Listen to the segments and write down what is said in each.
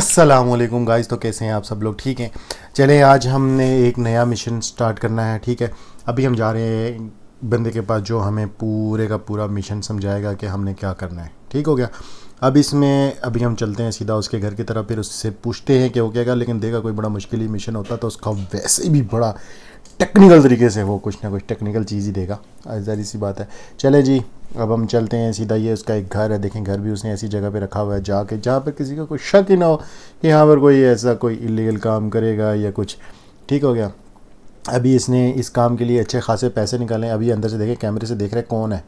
अस्सलामुअलैकुम गाइस। तो कैसे हैं आप सब लोग? ठीक हैं। चलें, आज हमने एक नया मिशन स्टार्ट करना है। ठीक है, अभी हम जा रहे हैं बंदे के पास जो हमें पूरे का पूरा मिशन समझाएगा कि हमने क्या करना है। ठीक हो गया। अब इसमें अभी हम चलते हैं सीधा उसके घर की तरफ, फिर उससे पूछते हैं कि वो क्या, लेकिन देगा कोई बड़ा मुश्किल ही मिशन होता तो उसका वैसे भी बड़ा टेक्निकल तरीके से वो कुछ ना कुछ टेक्निकल चीज़ ही देगा। ज़ाहिर सी बात है। चले जी, अब हम चलते हैं सीधा। ये उसका एक घर है, देखें घर भी उसने ऐसी जगह पे रखा हुआ है जाके जहाँ पर किसी का कोई शक ही ना हो कि यहाँ पर कोई ऐसा कोई इलीगल काम करेगा या कुछ। ठीक हो गया। अभी इसने इस काम के लिए अच्छे खासे पैसे निकाले। अभी अंदर से देखें, कैमरे से देख रहे कौन है।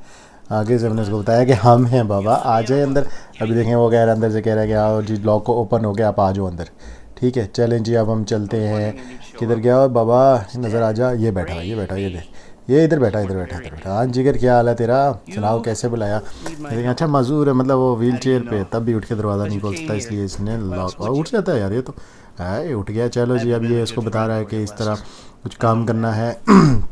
आगे से हमने उसको बताया कि हम हैं बाबा, आ जाए अंदर। अभी देखें वो कह रहा है, अंदर से कह रहा है कि आओ जी, लॉक को ओपन हो गया, आप आ जाओ अंदर। ठीक है, चलें जी, अब हम चलते हैं। किधर गया और बाबा, नज़र आ जा। ये बैठा है, ये बैठा, ये देख, ये इधर बैठा, इधर बैठा, इधर बैठा। हाँ जिगर, क्या हाल है तेरा? सुनाओ, कैसे बुलाया? लेकिन अच्छा मजूर है, मतलब वो व्हील चेयर पे, तब भी उठ के दरवाज़ा नहीं खोल सकता, इसलिए इसने लॉक। और उठ जाता है यार, ये तो है उठ गया। चलो जी, अब ये उसको बता रहा है कि इस तरह कुछ काम करना है।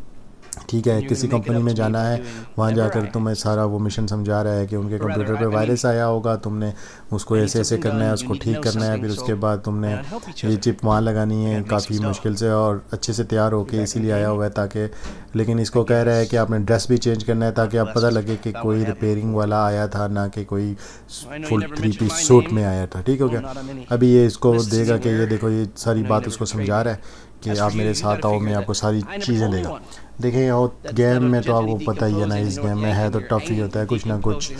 ठीक है, किसी कंपनी में जाना है, वहाँ जाकर तुम्हें सारा वो मिशन समझा रहा है कि उनके कंप्यूटर पे वायरस आया होगा, तुमने उसको ऐसे ऐसे करना है, उसको ठीक करना है, फिर उसके बाद तुमने ये चिप वहाँ लगानी है काफ़ी मुश्किल से और अच्छे से तैयार होके इसीलिए आया हुआ है ताकि। लेकिन इसको कह रहा है कि आपने ड्रेस भी चेंज करना है ताकि आप पता लगे कि कोई रिपेयरिंग वाला आया था, ना कि कोई फुल 3 पीस सूट में आया था। ठीक हो गया। अभी ये इसको देगा कि ये देखो, ये सारी बात उसको समझा रहा है कि आप मेरे साथ आओ, मैं आपको सारी चीज़ें देगा। देखिए और गेम में तो आपको पता ही है ना, इस गेम में है तो टफ ही होता है, कुछ ना कुछ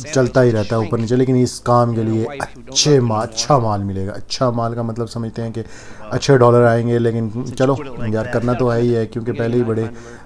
चलता ही रहता है ऊपर नीचे। लेकिन इस काम के लिए अच्छा माल मिलेगा। अच्छा माल का मतलब समझते हैं कि अच्छे डॉलर आएंगे। लेकिन चलो यार, करना तो है ही है, क्योंकि पहले ही बड़े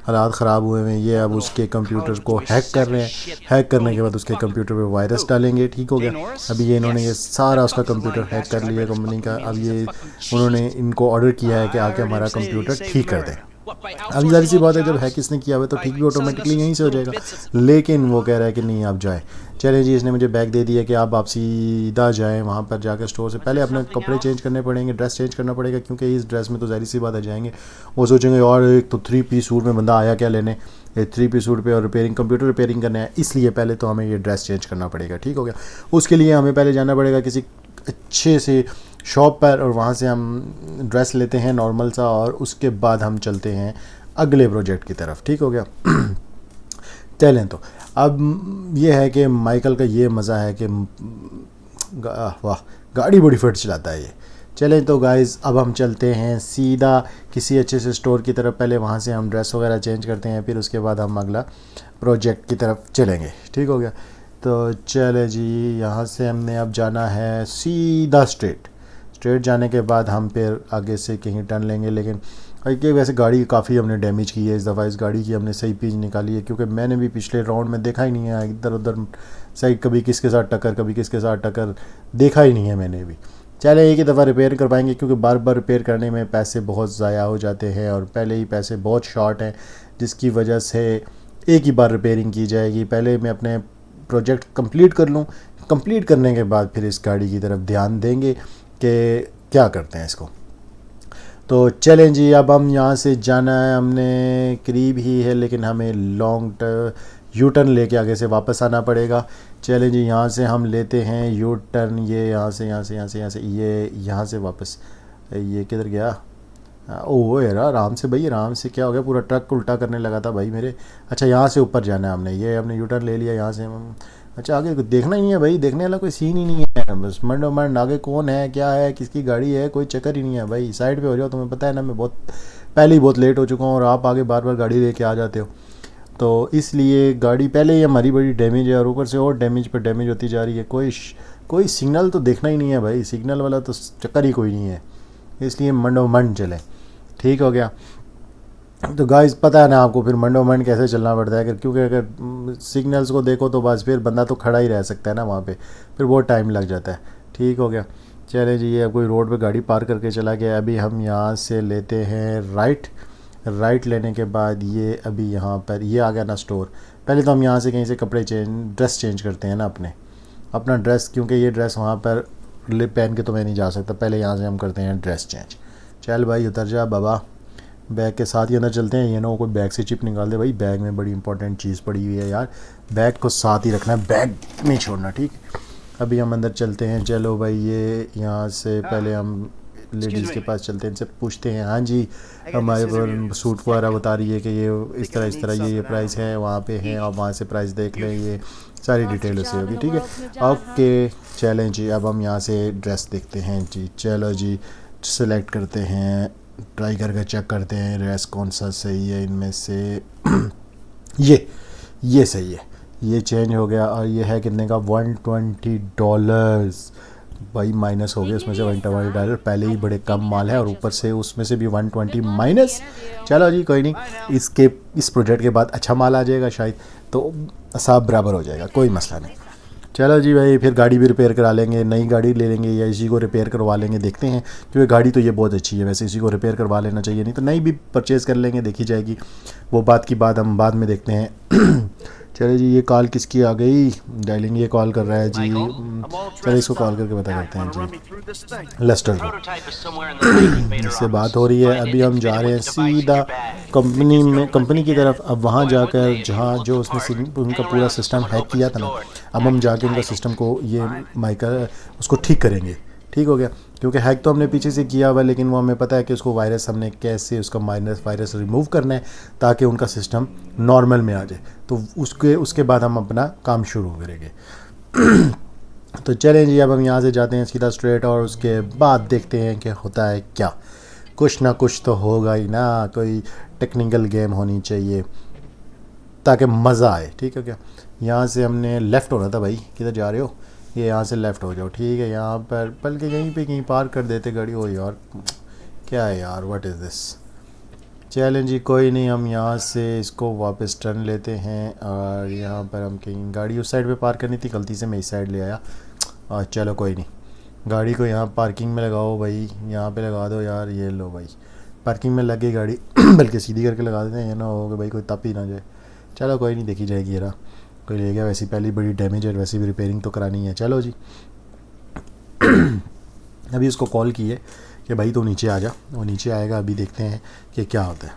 हालात ख़राब हुए हैं। ये अब उसके कंप्यूटर को हैक कर रहे हैं। हैक करने के बाद उसके कंप्यूटर पे वायरस डालेंगे। ठीक हो गया। अभी ये इन्होंने ये सारा उसका कंप्यूटर हैक कर लिया कंपनी का। अब ये उन्होंने इनको ऑर्डर किया है कि आके हमारा कंप्यूटर ठीक कर दें। अब जाहिर सी बात है, जब हैक इसने किया हुआ है तो ठीक भी ऑटोमेटिकली यहीं से हो जाएगा। लेकिन वो कह रहा है कि नहीं आप जाए। चले जी, इसने मुझे बैग दे दिया कि आप सीधा जाएं वहाँ पर, जाकर स्टोर से पहले अपने कपड़े चेंज करने पड़ेंगे, ड्रेस चेंज करना पड़ेगा, क्योंकि इस ड्रेस में तो जाहिर सी बात है जाएंगे। वो सोचेंगे और एक तो 3 पीस सूट में बंदा आया क्या लेने, 3 पीस सूट पे और रिपेयरिंग, कंप्यूटर रिपेयरिंग करना है, इसलिए पहले तो हमें ये ड्रेस चेंज करना पड़ेगा। ठीक हो गया। उसके लिए हमें पहले जाना पड़ेगा किसी अच्छे से शॉप पर और वहाँ से हम ड्रेस लेते हैं नॉर्मल सा, और उसके बाद हम चलते हैं अगले प्रोजेक्ट की तरफ। ठीक हो गया। चलें तो अब ये है कि माइकल का ये मज़ा है कि वाह, गाड़ी बड़ी फट चलाता है ये। चलें तो गाइज़, अब हम चलते हैं सीधा किसी अच्छे से स्टोर की तरफ। पहले वहाँ से हम ड्रेस वगैरह चेंज करते हैं, फिर उसके बाद हम अगला प्रोजेक्ट की तरफ चलेंगे। ठीक हो गया। तो चले जी, यहाँ से हमने अब जाना है सीधा स्ट्रेट जाने के बाद हम फिर आगे से कहीं टर्न लेंगे। लेकिन कि वैसे गाड़ी काफ़ी हमने डैमेज की है इस दफ़ा। इस गाड़ी की हमने सही पीच निकाली है, क्योंकि मैंने भी पिछले राउंड में देखा ही नहीं है इधर उधर साइड, कभी किसके साथ टक्कर, कभी किसके साथ टक्कर, देखा ही नहीं है मैंने भी। चले एक ही दफ़ा रिपेयर करवाएंगे, क्योंकि बार बार रिपेयर करने में पैसे बहुत ज़ाया हो जाते हैं और पहले ही पैसे बहुत शॉर्ट हैं, जिसकी वजह से एक ही बार रिपेयरिंग की जाएगी। पहले मैं अपने प्रोजेक्ट कंप्लीट कर लूँ, कंप्लीट करने के बाद फिर इस गाड़ी की तरफ ध्यान देंगे कि क्या करते हैं इसको। तो चलें जी, अब हम यहाँ से जाना है, हमने करीब ही है, लेकिन हमें लॉन्ग यू टर्न लेके आगे से वापस आना पड़ेगा। चलें जी, यहाँ से हम लेते हैं यू टर्न, ये यहाँ से ये यहाँ से वापस। ये किधर गया? ओह यार, आराम से भाई, आराम से। क्या हो गया, पूरा ट्रक उल्टा करने लगा था भाई मेरे। अच्छा, यहाँ से ऊपर जाना है हमने, ये हमने यू टर्न ले लिया यहाँ से हम। अच्छा, आगे देखना ही नहीं है भाई, देखने वाला कोई सीन ही नहीं है, बस मंडो मंड आगे कौन है, क्या है, किसकी गाड़ी है, कोई चक्कर ही नहीं है भाई। साइड पे हो जाओ, तुम्हें पता है ना मैं बहुत पहले ही बहुत लेट हो चुका हूँ और आप आगे बार बार गाड़ी लेके आ जाते हो, तो इसलिए गाड़ी पहले ही हमारी बड़ी डैमेज है और ऊपर से और डैमेज पर डैमेज होती जा रही है। कोई सिग्नल तो देखना ही नहीं है भाई, सिग्नल वाला तो चक्कर ही कोई नहीं है, इसलिए मंडो मंड चले। ठीक हो गया। तो गाइस पता है ना आपको, फिर मंडो मंड कैसे चलना पड़ता है, क्योंकि अगर सिग्नल्स को देखो तो बस फिर बंदा तो खड़ा ही रह सकता है ना वहाँ पे, फिर बहुत टाइम लग जाता है। ठीक हो गया। चले जी, ये अब कोई रोड पे गाड़ी पार करके चला गया। अभी हम यहाँ से लेते हैं राइट लेने के बाद ये अभी यहाँ पर ये आ गया ना स्टोर। पहले तो हम यहाँ से कहीं से ड्रेस चेंज करते हैं ना अपना ड्रेस, क्योंकि ये ड्रेस वहाँ पर पहन के तो मैं नहीं जा सकता। पहले यहाँ से हम करते हैं ड्रेस चेंज। चल भाई उतर जा बाबा, बैग के साथ ही अंदर चलते हैं। ये ना कोई बैग से चिप निकाल दे भाई, बैग में बड़ी इंपॉर्टेंट चीज़ पड़ी हुई है यार, बैग को साथ ही रखना है, बैग नहीं छोड़ना। ठीक। अभी हम अंदर चलते हैं। चलो भाई, ये यहाँ से पहले हम लेडीज़ के पास चलते हैं, इनसे पूछते हैं। हाँ जी, हमारे पर सूट वगैरह बता रही है कि ये इस तरह ये प्राइस है, वहाँ पे है, और वहाँ से प्राइस देख लें, ये सारी डिटेल उससे होगी। ठीक है, ओके चलें जी। अब हम यहाँ से ड्रेस देखते हैं जी। चलो जी, सेलेक्ट करते हैं, ट्राई करके चेक करते हैं ड्रेस कौन सा सही है इनमें से। ये सही है, ये चेंज हो गया, और ये है कितने का, $120 भाई। माइनस हो गया उसमें से $120, पहले ही बड़े कम माल है और ऊपर से उसमें से भी 120 माइनस। चलो जी कोई नहीं, इस प्रोजेक्ट के बाद अच्छा माल आ जाएगा शायद, तो सब बराबर हो जाएगा, कोई मसला नहीं। चलो जी भाई, फिर गाड़ी भी रिपेयर करा लेंगे, नई गाड़ी ले लेंगे या इसी को रिपेयर करवा लेंगे, देखते हैं। क्योंकि गाड़ी तो ये बहुत अच्छी है, वैसे इसी को रिपेयर करवा लेना चाहिए, नहीं तो नई भी परचेज़ कर लेंगे, देखी जाएगी, वो बात की बात हम बाद में देखते हैं। चलो जी, ये कॉल किसकी आ गई, डायलिंग ये कॉल कर रहा है जी। चलो इसको कॉल करके पता करते हैं जी, लेस्टर को। इससे बात हो रही है। अभी हम जा रहे हैं सीधा कंपनी की तरफ। अब वहाँ जाकर जहाँ जो उसने उनका पूरा सिस्टम हैक किया था ना, अब हम जाके उनका सिस्टम को ये माइका उसको ठीक करेंगे। ठीक हो गया, क्योंकि हैक तो हमने पीछे से किया हुआ है, लेकिन वो हमें पता है कि उसको वायरस हमने कैसे उसका वायरस रिमूव करना है ताकि उनका सिस्टम नॉर्मल में आ जाए। तो उसके बाद हम अपना काम शुरू करेंगे। तो चलें जी, अब हम यहाँ से जाते हैं सीधा स्ट्रेट, और उसके बाद देखते हैं कि होता है क्या। कुछ ना कुछ तो होगा ही ना, कोई टेक्निकल गेम होनी चाहिए ताकि मज़ा आए। ठीक है क्या, यहाँ से हमने लेफ़्ट होना था भाई, किधर जा रहे हो, ये यहाँ से लेफ़्ट हो जाओ। ठीक है, यहाँ पर बल्कि यहीं पे कहीं पार्क कर देते गाड़ी। हो यार, क्या है यार, व्हाट इज़ दिस। चलें जी कोई नहीं, हम यहाँ से इसको वापस टर्न लेते हैं, और यहाँ पर हम कहीं गाड़ी उस साइड पे पार्क करनी थी, गलती से मैं इस साइड ले आया। और चलो कोई नहीं, गाड़ी को यहाँ पार्किंग में लगाओ भाई, यहाँ पे लगा दो यार। ये लो भाई, पार्किंग में लग गई गाड़ी। बल्कि सीधी करके लगा देते हैं, ये ना हो कि भाई कोई तप ही ना जाए। चलो कोई नहीं, देखी जाएगी। यार कोई ले गया, वैसी पहली बड़ी डैमेज है, वैसे भी रिपेयरिंग तो करानी है। चलो जी। अभी उसको कॉल की है कि भाई तो नीचे आ जा, वो नीचे आएगा, अभी देखते हैं कि क्या होता है।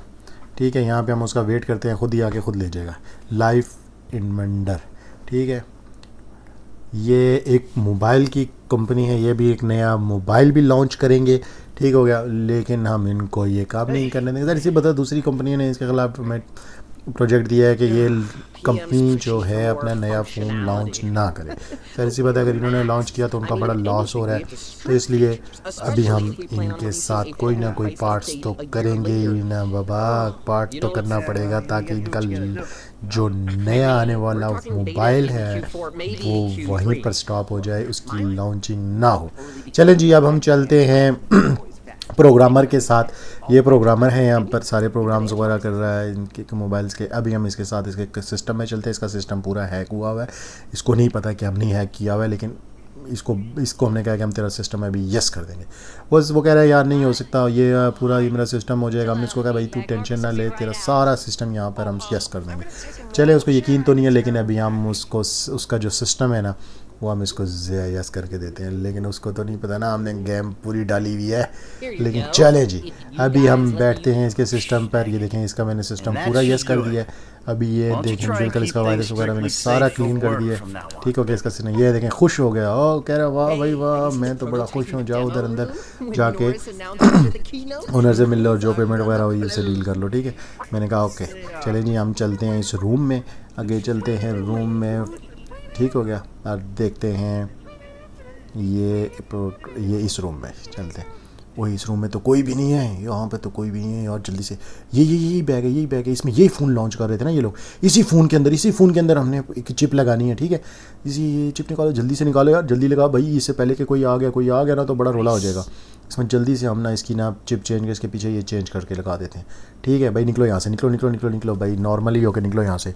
ठीक है, यहाँ पे हम उसका वेट करते हैं, खुद ही आके खुद ले जाएगा। लाइफ इन्वेंडर, ठीक है, ये एक मोबाइल की कंपनी है, ये भी एक नया मोबाइल भी लॉन्च करेंगे। ठीक हो गया, लेकिन हम इनको ये काम नहीं करने देंगे सर। इसी बता दूसरी कंपनी ने इसके खिलाफ में प्रोजेक्ट दिया है कि ये कंपनी जो है अपना नया फ़ोन लॉन्च ना करे। सर इसी बात, अगर इन्होंने लॉन्च किया तो उनका बड़ा लॉस हो रहा है, तो इसलिए अभी हम इनके साथ कोई ना कोई पार्ट्स तो करेंगे ही ना बाबा। पार्ट तो करना पड़ेगा ताकि इनका जो नया आने वाला मोबाइल है वो वहीं पर स्टॉप हो जाए, उसकी लॉन्चिंग ना हो। चलें जी, अब हम चलते हैं प्रोग्रामर के साथ। ये प्रोग्रामर है, यहाँ पर सारे प्रोग्राम्स वगैरह कर रहा है इनके मोबाइल्स के। अभी हम इसके साथ इसके सिस्टम में चलते हैं। इसका सिस्टम पूरा हैक हुआ हुआ है, इसको नहीं पता कि हमने हैक किया हुआ है, लेकिन इसको हमने कहा कि हम तेरा सिस्टम है अभी यस कर देंगे। वो कह रहा है यार नहीं हो सकता, ये पूरा ये मेरा सिस्टम हो जाएगा। हमने इसको कहा भाई तू टेंशन ना ले, तेरा सारा सिस्टम यहाँ पर हम यस कर देंगे। चले, उसको यकीन तो नहीं है, लेकिन अभी हम उसका जो सिस्टम है ना, वो हम इसको यस करके देते हैं। लेकिन उसको तो नहीं पता ना हमने गेम पूरी डाली हुई है। लेकिन चले जी, अभी हम बैठते हैं इसके सिस्टम पर। ये देखें, इसका मैंने सिस्टम पूरा यस कर दिया है। अभी ये देखें, बिल्कुल इसका वायरस वगैरह मैंने सारा क्लीन कर दिया है। ठीक हो गया इसका सिस्टम। ये देखें, खुश हो गया, ओ कह रहा वाह भाई वाह, मैं तो बड़ा खुश हूँ। जाओ उधर अंदर जाके ओनर से मिल लो और जो पेमेंट वगैरह हुई उससे डील कर लो। ठीक है, मैंने कहा ओके। चले जी, हम चलते हैं इस रूम में, आगे चलते हैं रूम में। ठीक हो गया, अब देखते हैं ये इस रूम में चलते हैं। वही इस रूम में तो कोई भी नहीं है, यहाँ पे तो कोई भी नहीं है यार। जल्दी से यही बैग है, इसमें यही फ़ोन लॉन्च कर रहे थे ना ये लोग। इसी फ़ोन के अंदर हमने एक चिप लगानी है। ठीक है, ये चिप निकालो, जल्दी से निकालो यार, जल्दी लगा भाई, इससे पहले कि कोई आ गया ना तो बड़ा रोला हो जाएगा। इसमें जल्दी से हम ना इसकी ना चिप चेंज कर, इसके पीछे ये चेंज करके लगा देते हैं। ठीक है भाई, निकलो यहाँ से, निकलो भाई, नॉर्मली होकर निकलो यहाँ से।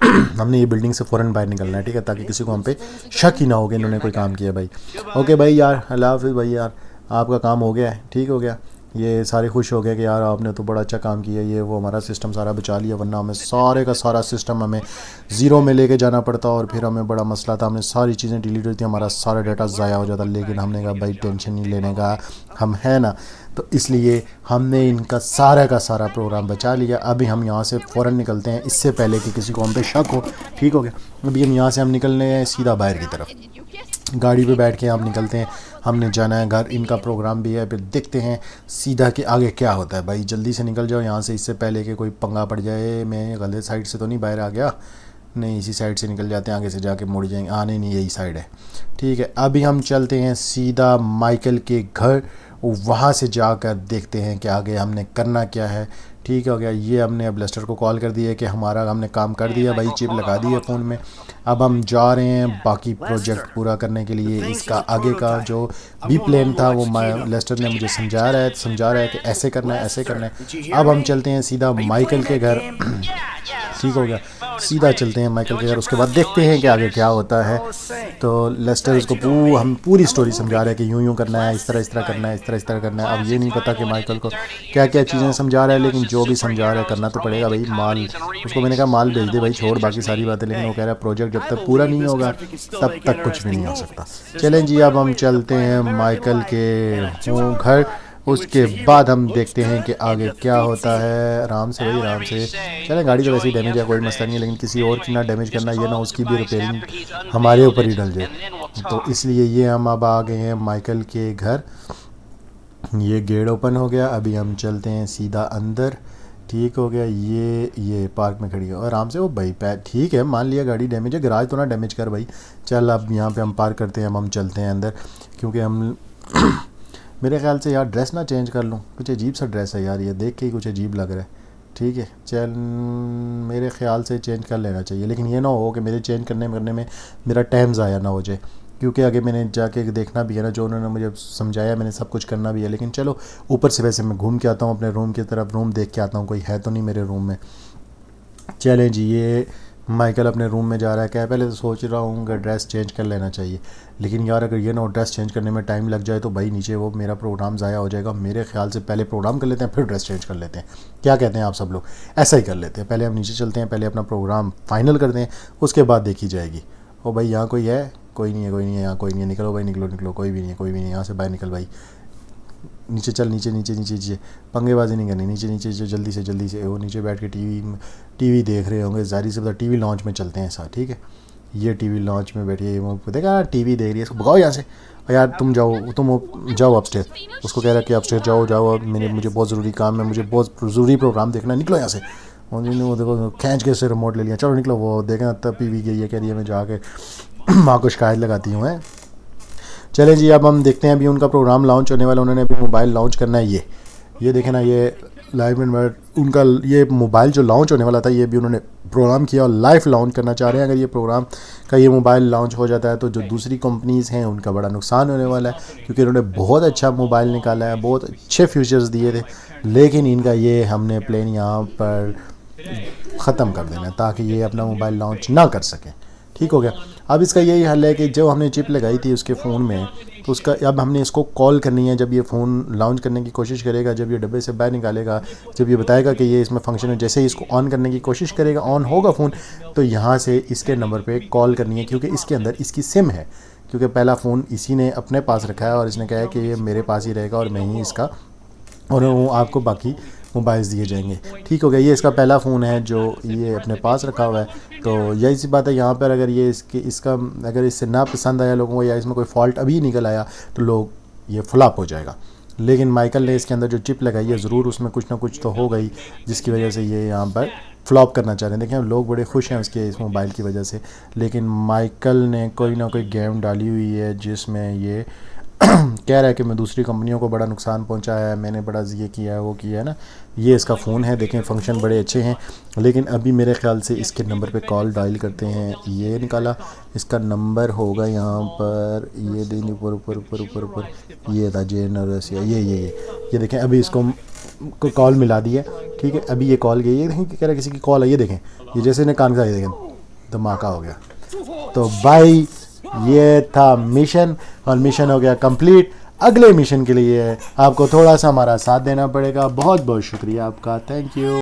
हमने ये बिल्डिंग से फ़ौरन बाहर निकलना है। ठीक है, ताकि किसी को हम पे शक ही ना हो कि इन्होंने कोई काम किया भाई। ओके भाई यार, अल्लाह हाफिज़ भाई यार, आपका काम हो गया है। ठीक हो गया, ये सारे खुश हो गए कि यार आपने तो बड़ा अच्छा काम किया, ये वो हमारा सिस्टम सारा बचा लिया, वरना हमें सारे का सारा सिस्टम हमें ज़ीरो में लेके जाना पड़ता और फिर हमें बड़ा मसला था, हमने सारी चीज़ें डिलीट होती, हमारा सारा डाटा ज़ाया हो जाता। लेकिन हमने कहा भाई टेंशन नहीं लेने का, हम है ना, तो इसलिए हमने इनका सारा का सारा प्रोग्राम बचा लिया। अभी हम यहाँ से फ़ौरन निकलते हैं, इससे पहले कि किसी को हम पे शक हो। ठीक हो गया, अभी हम यहाँ से हम निकलने हैं सीधा बाहर की तरफ, गाड़ी पे बैठ के हम निकलते हैं, हमने जाना है घर, इनका प्रोग्राम भी है, फिर देखते हैं सीधा कि आगे क्या होता है। भाई जल्दी से निकल जाओ यहाँ से, इससे पहले कि कोई पंगा पड़ जाए, मैं गलत साइड से तो नहीं बाहर आ गया, नहीं इसी साइड से निकल जाते हैं, आगे से जाके मुड़ जाएंगे, आने नहीं यही साइड है। ठीक है, अभी हम चलते हैं सीधा माइकल के घर, वहाँ से जाकर देखते हैं कि आगे हमने करना क्या है। ठीक हो गया, ये हमने अब लेस्टर को कॉल कर दिया कि हमारा हमने काम कर दिया भाई, चिप लगा दी है फ़ोन में। अब हम जा रहे हैं बाकी प्रोजेक्ट पूरा करने के लिए। इसका आगे का जो भी प्लान था वो लेस्टर ने मुझे समझा रहा है कि ऐसे करना है, ऐसे करना है। अब हम चलते हैं सीधा माइकल के घर। ठीक हो गया, सीधा चलते हैं माइकल के घर, उसके बाद देखते हैं कि आगे क्या होता है। तो लेस्टर उसको हम पूरी स्टोरी समझा रहे हैं कि यूं यूं करना है, इस तरह करना है, इस तरह करना है। अब ये नहीं पता कि माइकल को क्या क्या चीज़ें समझा रहा है, लेकिन जो भी समझा रहा है करना तो पड़ेगा भाई। माल उसको मैंने कहा माल भेज दे भाई, छोड़ बाकी सारी बातें, लेकिन वो कह रहा है प्रोजेक्ट जब तक पूरा नहीं होगा तब तक कुछ भी नहीं हो सकता। चलें जी, अब हम चलते हैं माइकल के घर, उसके बाद हम देखते हैं कि आगे क्या होता है। आराम से भाई, आराम से चलें, गाड़ी तो वैसे ही डैमेज है, कोई मसला नहीं है, लेकिन किसी और की ना डैमेज करना, ये ना उसकी भी रिपेयरिंग हमारे ऊपर ही डल जाए। तो इसलिए ये हम अब आ गए हैं माइकल के घर, ये गेट ओपन हो गया, अभी हम चलते हैं सीधा अंदर। ठीक हो गया, ये पार्क में खड़ी है और आराम से वो भाई ठीक है, मान लिया गाड़ी डैमेज है, गराज तो ना डैमेज कर भाई, चल अब यहाँ पे हम पार्क करते हैं। अब हम चलते हैं अंदर, क्योंकि हम मेरे ख्याल से यार ड्रेस ना चेंज कर लूँ, कुछ अजीब सा ड्रेस है यार, ये देख के ही कुछ अजीब लग रहा है। ठीक है, चल मेरे ख्याल से चेंज कर लेना चाहिए, लेकिन ये ना हो कि मेरे चेंज करने में मेरा टाइम ज़ाया ना हो जाए, क्योंकि आगे मैंने जाके देखना भी है ना, जो उन्होंने मुझे समझाया मैंने सब कुछ करना भी है। लेकिन चलो ऊपर से वैसे मैं घूम के आता हूँ अपने रूम की तरफ, रूम देख के आता हूँ कोई है तो नहीं मेरे रूम में। चलें जी, ये माइकल अपने रूम में जा रहा है, क्या पहले तो सोच रहा हूँ कि ड्रेस चेंज कर लेना चाहिए, लेकिन यार अगर ये ना ड्रेस चेंज करने में टाइम लग जाए तो भाई नीचे वो मेरा प्रोग्राम ज़ाया हो जाएगा। मेरे ख्याल से पहले प्रोग्राम कर लेते हैं फिर ड्रेस चेंज कर लेते हैं, क्या कहते हैं आप सब लोग? ऐसा ही कर लेते हैं, पहले हम नीचे चलते हैं, पहले अपना प्रोग्राम फाइनल करते हैं, उसके बाद देखी जाएगी। ओ भाई यहाँ कोई है? कोई नहीं है, कोई नहीं है, यहाँ कोई नहीं है, निकलो भाई, निकलो निकलो, कोई भी नहीं है, कोई भी नहीं है, यहाँ से बाहर निकल भाई, नीचे चल, नीचे नीचे नीचे नीचे, पंगेबाजी नहीं करनी, नीचे नीचे जल्दी से। वो नीचे बैठ के टीवी देख रहे होंगे, जारी से पता टीवी लॉन्च में चलते हैं साथ। ठीक है, ये टीवी लॉन्च में बैठिए, वो देखा टीवी देख रही है, इसको भगाओ यहाँ से, और यार तुम जाओ अपस्टेयर, उसको कह रहा है कि अपस्टेयर जाओ, मुझे बहुत ज़रूरी काम है, मुझे बहुत ज़रूरी प्रोग्राम देखना है, निकलो यहाँ से। उन्होंने वो देखो खींच के से रिमोट ले लिया, चलो निकलो। वो देखें तब टीवी गई है, कह रही है मैं जाके माँ को शिकायत लगाती हूँ। है, चलें जी, अब हम देखते हैं, अभी उनका प्रोग्राम लॉन्च होने वाला, उन्होंने अभी मोबाइल लॉन्च करना है। ये देखें ना, ये लाइव में उनका ये मोबाइल जो लॉन्च होने वाला था, ये भी उन्होंने प्रोग्राम किया और लाइव लॉन्च करना चाह रहे हैं। अगर ये प्रोग्राम का ये मोबाइल लॉन्च हो जाता है तो जो दूसरी कंपनीज़ हैं उनका बड़ा नुकसान होने वाला है, क्योंकि उन्होंने बहुत अच्छा मोबाइल निकाला है, बहुत अच्छे फीचर्स दिए थे, लेकिन इनका ये हमने प्लान यहाँ पर ख़त्म कर देना है ताकि ये अपना मोबाइल लॉन्च ना कर सकें। ठीक हो गया, अब इसका यही हल है कि जो हमने चिप लगाई थी उसके फ़ोन में, तो उसका अब हमने इसको कॉल करनी है। जब ये फ़ोन लॉन्च करने की कोशिश करेगा, जब ये डब्बे से बाहर निकालेगा, जब ये बताएगा कि ये इसमें फ़ंक्शन है, जैसे ही इसको ऑन करने की कोशिश करेगा, ऑन होगा फ़ोन, तो यहाँ से इसके नंबर पे कॉल करनी है, क्योंकि इसके अंदर इसकी सिम है, क्योंकि पहला फ़ोन इसी ने अपने पास रखा है और इसने कहा है कि ये मेरे पास ही रहेगा और मैं ही इसका, और वो आपको बाकी मोबाइल्स दिए जाएंगे। ठीक हो गया, ये इसका पहला फ़ोन है जो ये अपने पास रखा हुआ है। तो यही सी बात है यहाँ पर, अगर ये इसका अगर इससे ना पसंद आया लोगों को, या इसमें कोई फॉल्ट अभी निकल आया, तो लोग ये फ्लॉप हो जाएगा। लेकिन माइकल ने इसके अंदर जो चिप लगाई है, ज़रूर उसमें कुछ ना कुछ तो हो गई जिसकी वजह से ये यहाँ पर फ्लॉप करना चाह रहे हैं। देखें, लोग बड़े खुश हैं उसके इस मोबाइल की वजह से, लेकिन माइकल ने कोई ना कोई गेम डाली हुई है जिसमें ये कह रहा है कि मैं दूसरी कंपनियों को बड़ा नुकसान पहुंचा है, मैंने बड़ा ये किया है, वो किया है ना। ये इसका फ़ोन है, देखें फ़ंक्शन बड़े अच्छे हैं, लेकिन अभी मेरे ख्याल से इसके नंबर पे कॉल डायल करते हैं। ये निकाला, इसका नंबर होगा यहाँ पर, ये दिन ऊपर ऊपर ऊपर ऊपर ऊपर, ये था JNRS, ये देखें, अभी इसको कॉल मिला दी है। ठीक है, अभी ये कॉल गई है, देखें कह रहा है किसी की कॉल है, ये देखें, ये जैसे ने कान का, ये देखें धमाका हो गया। तो भाई ये था मिशन, और मिशन हो गया कंप्लीट। अगले मिशन के लिए आपको थोड़ा सा हमारा साथ देना पड़ेगा। बहुत बहुत शुक्रिया आपका, थैंक यू।